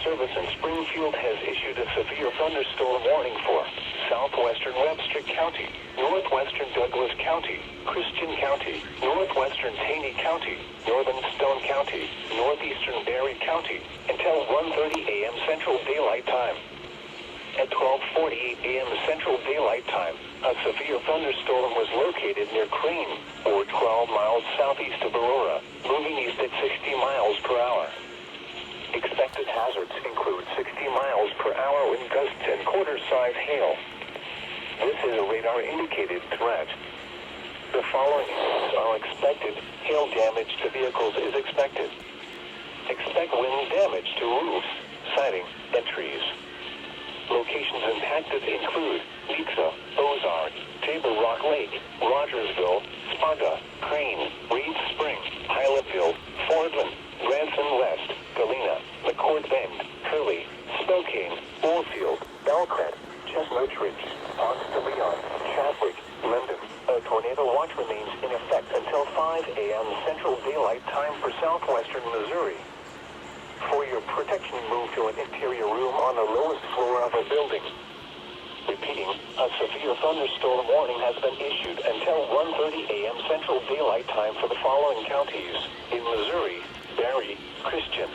Service in Springfield has issued a severe thunderstorm warning for southwestern Webster County, northwestern Douglas County, Christian County, northwestern Taney County, northern Stone County, northeastern Berry County, until 1:30 a.m. Central Daylight Time. At 12:48 a.m. Central Daylight Time, a severe thunderstorm was located near Crane, or 12 miles southeast of Aurora, moving east at 60 miles per hour. Expected hazards include 60 miles per hour wind gusts and quarter-size hail. This is a radar-indicated threat. The following events are expected. Hail damage to vehicles is expected. Expect wind damage to roofs, siding, and trees. Locations impacted include Leetza, Ozark, Table Rock Lake, Rogersville, Sparta, Crane, Reed Spring, Pilotville, Fordland, Branson West, Galena, McCord Bend, Curly, Spokane, Oldfield, Belcrest, Chestnut Ridge, Ponce de Leon, Chadwick, Linden. A tornado watch remains in effect until 5 a.m. Central Daylight Time for southwestern Missouri. For your protection, move to an interior room on the lowest floor of a building. Repeating, a severe thunderstorm warning has been issued until 1:30 a.m. Central Daylight Time for the following counties in Missouri: Berry, Christian,